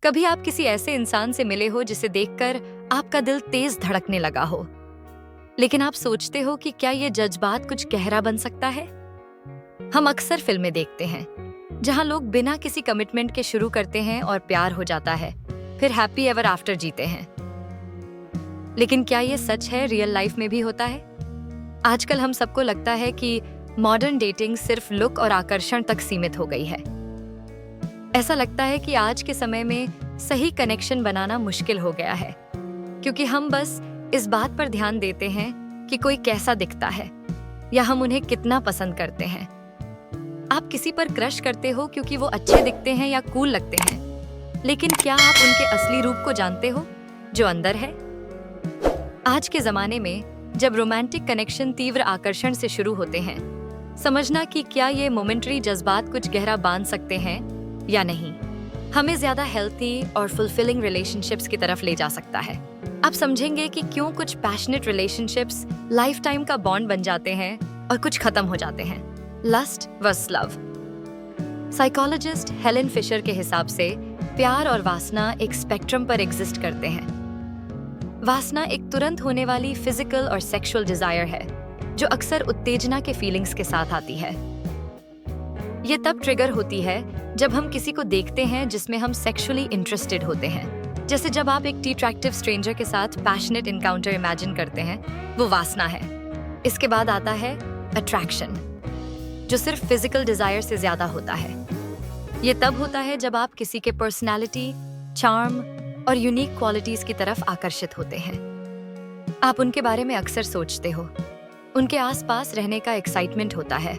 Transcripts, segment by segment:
कभी आप किसी ऐसे इंसान से मिले हो जिसे देखकर आपका दिल तेज धड़कने लगा हो, लेकिन आप सोचते हो कि क्या ये जज्बात कुछ गहरा बन सकता है? हम अक्सर फिल्में देखते हैं जहां लोग बिना किसी कमिटमेंट के शुरू करते हैं और प्यार हो जाता है, फिर हैप्पी एवर आफ्टर जीते हैं। लेकिन क्या ये सच है? रियल लाइफ में भी होता है। आजकल हम सबको लगता है कि मॉडर्न डेटिंग सिर्फ लुक और आकर्षण तक सीमित हो गई है। ऐसा लगता है कि आज के समय में सही कनेक्शन बनाना मुश्किल हो गया है, क्योंकि हम बस इस बात पर ध्यान देते हैं कि कोई कैसा दिखता है या हम उन्हें कितना पसंद करते हैं। आप किसी पर क्रश करते हो क्योंकि वो अच्छे दिखते हैं या कूल लगते हैं, लेकिन क्या आप उनके असली रूप को जानते हो, जो अंदर है? आज के जमाने में जब रोमांटिक कनेक्शन तीव्र आकर्षण से शुरू होते हैं, समझना कि क्या ये मोमेंटरी जज्बात कुछ गहरा बांध सकते हैं या नहीं, हमें ज्यादा हेल्थी और फुलफिलिंग रिलेशनशिप्स की तरफ ले जा सकता है। आप समझेंगे कि क्यों कुछ पैशनेट रिलेशनशिप्स लाइफ टाइम का बॉन्ड बन जाते हैं और कुछ खत्म हो जाते हैं। Lust versus love. Psychologist Helen Fisher के हिसाब से प्यार और वासना एक स्पेक्ट्रम पर एग्जिस्ट करते हैं। वासना एक तुरंत होने वाली फिजिकल और सेक्सुअल डिजायर है, जो अक्सर उत्तेजना के फीलिंग्स के साथ आती है। ये तब ट्रिगर होती है जब हम किसी को देखते हैं जिसमें हम सेक्सुअली इंटरेस्टेड होते हैं। जैसे जब आप एक अट्रैक्टिव स्ट्रेंजर के साथ पैशनेट इनकाउंटर इमेजिन करते हैं, वो वासना है। इसके बाद आता है अट्रैक्शन, जो सिर्फ फिजिकल डिजायर से ज्यादा होता है। ये तब होता है जब आप किसी के पर्सनालिटी, चार्म और यूनिक क्वालिटीज की तरफ आकर्षित होते हैं। आप उनके बारे में अक्सर सोचते हो, उनके आसपास रहने का एक्साइटमेंट होता है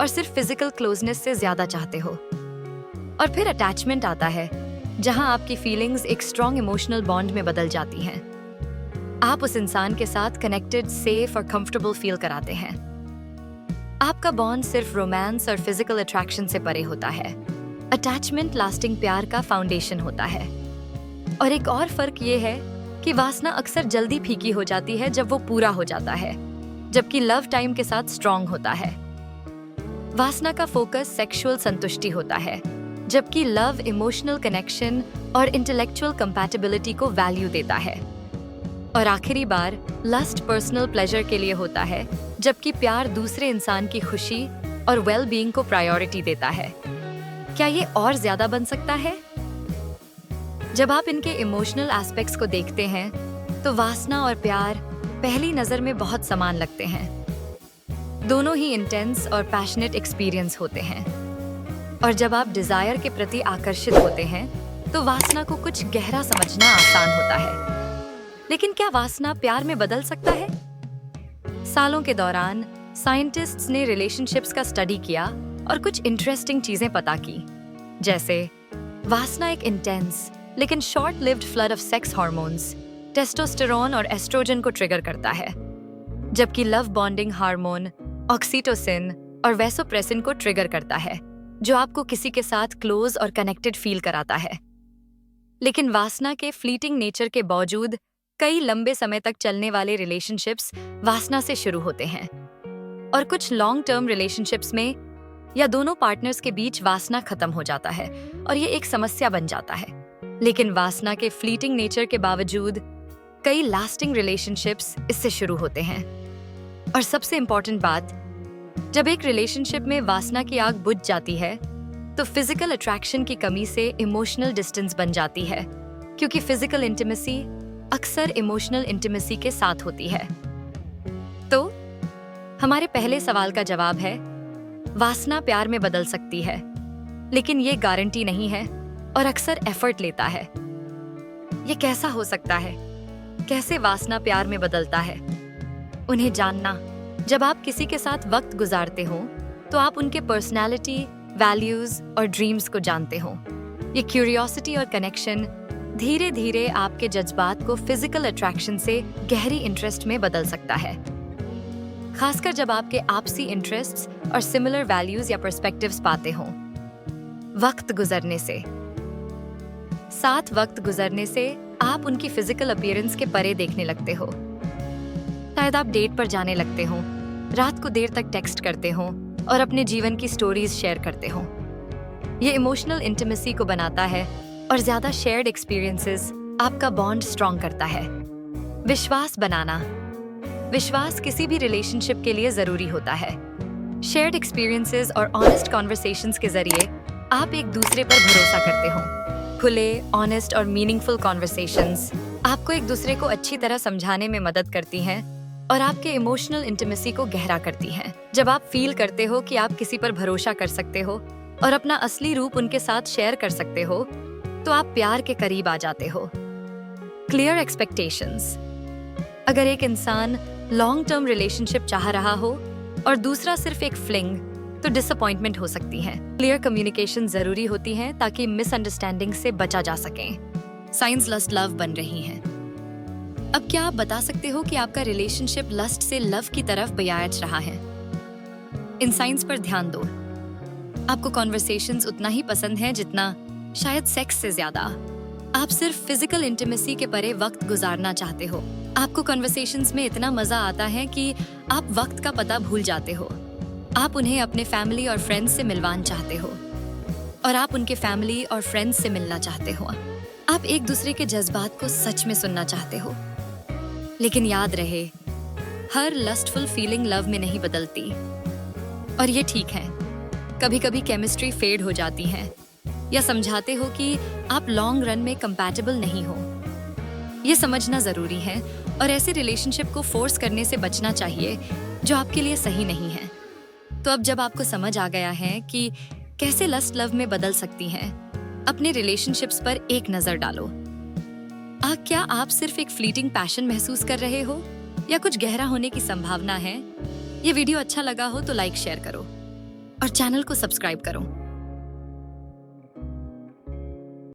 और सिर्फ फिजिकल क्लोजनेस से ज्यादा चाहते हो। और फिर अटैचमेंट आता है, जहां आपकी फीलिंग्स एक स्ट्रॉन्ग इमोशनल बॉन्ड में बदल जाती हैं। आप उस इंसान के साथ कनेक्टेड, सेफ और कंफर्टेबल फील कराते हैं। आपका बॉन्ड सिर्फ रोमांस और फिजिकल अट्रैक्शन से परे होता है। अटैचमेंट लास्टिंग प्यार का फाउंडेशन होता है। और एक और फर्क ये है कि वासना अक्सर जल्दी फीकी हो जाती है जब वो पूरा हो जाता है, जबकि लव टाइम के साथ स्ट्रॉन्ग होता है। वासना का फोकस सेक्सुअल संतुष्टि होता है, जबकि लव इमोशनल कनेक्शन और इंटेलेक्चुअल कंपैटिबिलिटी को वैल्यू देता है। और आखिरी बार लस्ट पर्सनल प्लेजर के लिए होता है, जबकि प्यार दूसरे इंसान की खुशी और वेल बीइंग को प्रायोरिटी देता है। क्या ये और ज्यादा बन सकता है? जब आप इनके इमोशनल एस्पेक्ट्स को देखते हैं, तो वासना और प्यार पहली नजर में बहुत समान लगते हैं। दोनों ही इंटेंस और पैशनेट एक्सपीरियंस होते हैं। और जब आप डिजायर के प्रति आकर्षित होते हैं, तो वासना को कुछ गहरा समझना आसान होता है। लेकिन क्या वासना प्यार में बदल सकता है? सालों के दौरान साइंटिस्ट्स ने रिलेशनशिप्स का स्टडी किया और कुछ इंटरेस्टिंग चीजें पता की। जैसे वासना एक इंटेंस लेकिन short lived flood of sex hormones, testosterone और एस्ट्रोजन को ट्रिगर करता है, जबकि लव बॉन्डिंग हार्मोन ऑक्सीटोसिन और वैसोप्रेसिन को ट्रिगर करता है, जो आपको किसी के साथ क्लोज और कनेक्टेड फील कराता है। लेकिन वासना के फ्लीटिंग नेचर के बावजूद कई लंबे समय तक चलने वाले रिलेशनशिप्स वासना से शुरू होते हैं। और कुछ लॉन्ग टर्म रिलेशनशिप्स में या दोनों पार्टनर्स के बीच वासना खत्म हो जाता है और ये एक समस्या बन जाता है। लेकिन वासना के फ्लीटिंग नेचर के बावजूद कई लास्टिंग रिलेशनशिप्स इससे शुरू होते हैं। और सबसे इंपॉर्टेंट बात, जब एक रिलेशनशिप में वासना की आग बुझ जाती है, तो फिजिकल अट्रैक्शन की कमी से इमोशनल डिस्टेंस बन जाती है, क्योंकि फिजिकल इंटीमेसी अक्सर इमोशनल इंटीमेसी के साथ होती है। तो हमारे पहले सवाल का जवाब है, वासना प्यार में बदल सकती है, लेकिन ये गारंटी नहीं है और अक्सर एफर्ट लेता है। ये कैसा हो सकता है? कैसे वासना प्यार में बदलता है? उन्हें जानना। जब आप किसी के साथ वक्त गुजारते हो, तो आप उनके पर्सनालिटी, वैल्यूज और ड्रीम्स को जानते हो। ये क्यूरियोसिटी और कनेक्शन धीरे धीरे आपके जज्बात को फिजिकल अट्रैक्शन से गहरी इंटरेस्ट में बदल सकता है, खासकर जब आपके आपसी इंटरेस्ट्स और सिमिलर वैल्यूज या पर्सपेक्टिव्स पाते हो। वक्त गुजरने से आप उनकी फिजिकल अपीयरेंस के परे देखने लगते हो। शायद आप डेट पर जाने लगते हो, रात को देर तक टेक्स्ट करते हो और अपने जीवन की स्टोरीज शेयर करते हो। ये इमोशनल इंटीमेसी को बनाता है और ज्यादा शेयर्ड एक्सपीरियंसेस आपका बॉन्ड स्ट्रॉन्ग करता है। विश्वास बनाना। विश्वास किसी भी रिलेशनशिप के लिए जरूरी होता है। शेयर्ड एक्सपीरियंसेस और ऑनेस्ट कॉन्वर्सेशंस के जरिए आप एक दूसरे पर भरोसा करते हो। खुले, ऑनेस्ट और मीनिंगफुल कॉन्वर्सेशंस आपको एक दूसरे को अच्छी तरह समझाने में मदद करती हैं और आपके इमोशनल इंटीमेसी को गहरा करती हैं। जब आप फील करते हो कि आप किसी पर भरोसा कर सकते हो और अपना असली रूप उनके साथ शेयर कर सकते हो, तो आप प्यार के करीब आ जाते हो। Clear expectations. अगर एक इंसान लॉन्ग टर्म रिलेशनशिप चाह रहा हो और दूसरा सिर्फ एक फ्लिंग, तो डिसअपॉइंटमेंट हो सकती है। क्लियर कम्युनिकेशन जरूरी होती है ताकि मिसअंडरस्टैंडिंग से बचा जा सके। साइंस लस्ट लव बन रही हैं। अब क्या आप बता सकते हो कि आपका रिलेशनशिप लस्ट से लव की तरफ बयाच रहा है? इन साइंस पर ध्यान दो। आपको कॉन्वर्सेशंस उतना ही पसंद है जितना शायद सेक्स से ज्यादा। आप सिर्फ फिजिकल इंटीमेसी के परे वक्त गुजारना चाहते हो। आपको कॉन्वर्सेशंस में इतना मजा आता है कि आप वक्त का पता भूल जाते हो। आप उन्हें अपने फैमिली और फ्रेंड्स से मिलवाना चाहते हो और आप उनके फैमिली और फ्रेंड्स से मिलना चाहते हो। आप एक दूसरे के जज्बात को सच में सुनना चाहते हो। लेकिन याद रहे, हर लस्टफुल फीलिंग लव में नहीं बदलती और ये ठीक है। कभी कभी केमिस्ट्री फेड हो जाती है या समझाते हो कि आप लॉन्ग रन में कंपैटिबल नहीं हो। ये समझना जरूरी है और ऐसे रिलेशनशिप को फोर्स करने से बचना चाहिए जो आपके लिए सही नहीं है। तो अब जब आपको समझ आ गया है कि कैसे लस्ट लव में बदल सकती हैं, अपने रिलेशनशिप्स पर एक नजर डालो। क्या आप सिर्फ एक फ्लीटिंग पैशन महसूस कर रहे हो या कुछ गहरा होने की संभावना है? ये वीडियो अच्छा लगा हो तो लाइक शेयर करो और चैनल को सब्सक्राइब करो।